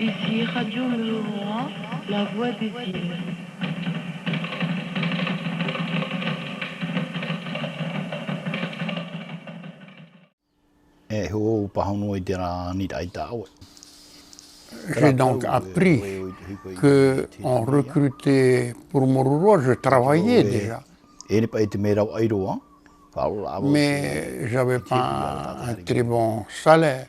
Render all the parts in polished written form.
Ici Radio numéro 1, La Voix des îles. J'ai donc appris qu'on recrutait pour Moruroa, je travaillais déjà. Mais je n'avais pas un très bon salaire.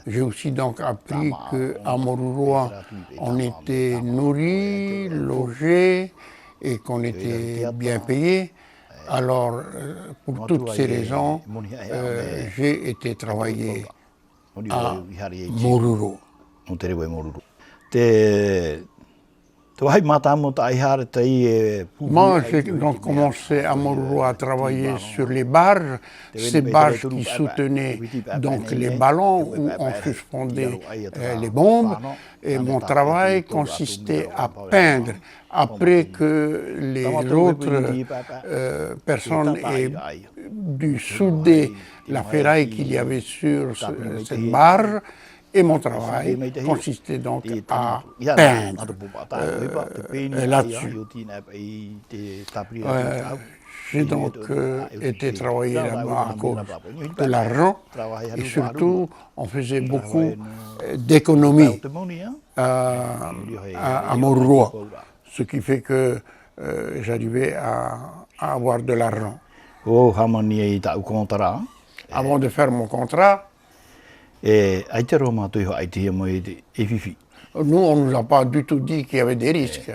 J'ai aussi donc appris qu'à Moruroa, on était nourri, logé et qu'on était bien payé. Alors, pour toutes ces raisons, j'ai été travailler à Moruroa. Moi, j'ai donc commencé à Moruroa à travailler sur les barges, ces barges qui soutenaient donc les ballons où on suspendait les bombes. Et mon travail consistait à peindre. Après que les autres personnes aient dû souder la ferraille qu'il y avait sur cette barge, et mon travail consistait donc à peindre là-dessus. J'ai donc été travailler là-bas à cause de l'argent et surtout on faisait beaucoup d'économies à Moruroa, ce qui fait que j'arrivais à avoir de l'argent. Avant de faire mon contrat, nous, on ne nous a pas du tout dit qu'il y avait des risques.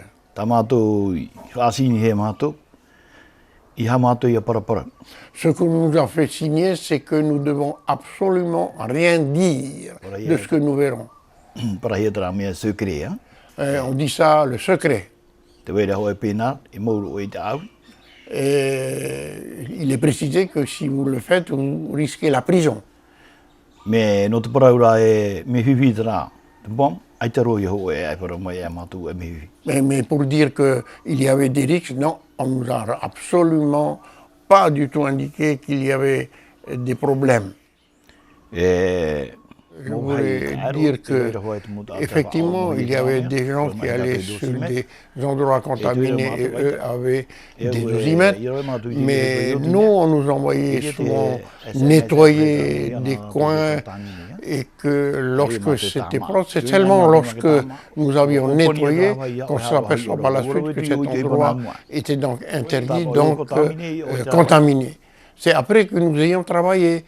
Ce qu'on nous a fait signer, c'est que nous devons absolument rien dire de ce que nous verrons. On dit ça, le secret. Et il est précisé que si vous le faites, vous risquez la prison. Mais pour dire qu'il y avait des risques, non, on ne nous a absolument pas du tout indiqué qu'il y avait des problèmes. Je voulais dire qu'effectivement, il y avait des gens qui allaient sur des endroits contaminés et eux avaient des dosimètres. Mais nous, on nous envoyait souvent nettoyer des coins et que lorsque c'était propre, c'est seulement lorsque nous avions nettoyé qu'on s'aperçoit par la suite que cet endroit était donc interdit, donc contaminé. C'est après que nous ayons travaillé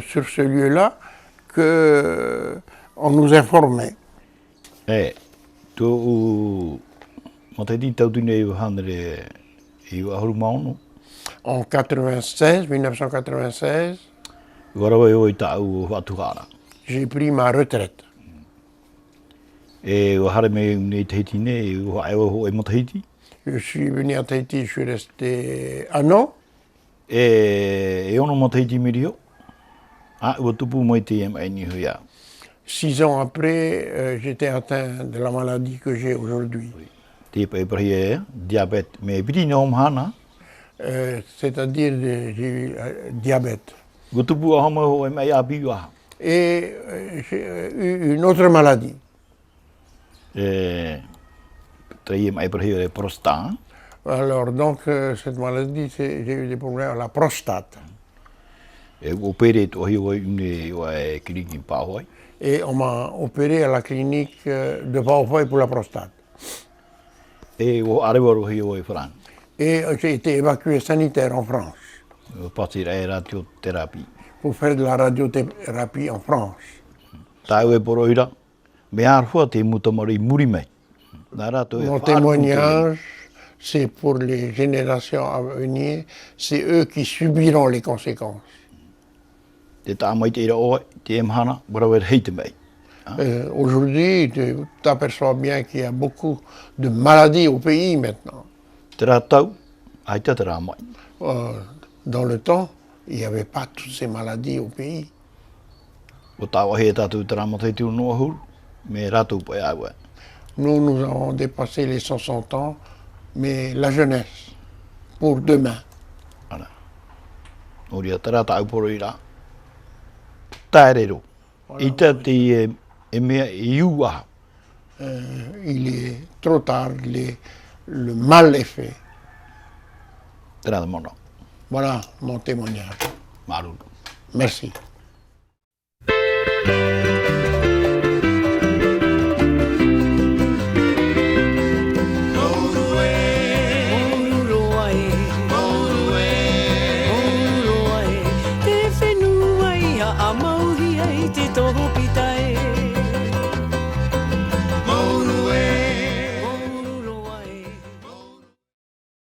sur ce lieu-là qu'on nous informait. En 1996, j'ai pris ma retraite. Je suis venu à Tahiti, je suis resté un an. 6 ans après, j'étais atteint de la maladie que j'ai aujourd'hui. C'est-à-dire j'ai eu diabète. Et j'ai eu une autre maladie. Alors donc cette maladie, j'ai eu des problèmes à la prostate. Et on m'a opéré à la clinique de Paopoe pour la prostate. Et j'ai été évacué sanitaire en France. Pour faire de la radiothérapie en France. Mon témoignage, c'est pour les générations à venir, c'est eux qui subiront les conséquences. Aujourd'hui, tu t'aperçois bien qu'il y a beaucoup de maladies au pays maintenant. Dans le temps, il n'y avait pas toutes ces maladies au pays. Nous, nous avons dépassé les 60 ans, mais la jeunesse, pour demain. Tarero. Il est trop tard, le mal est fait. Voilà mon témoignage. Merci.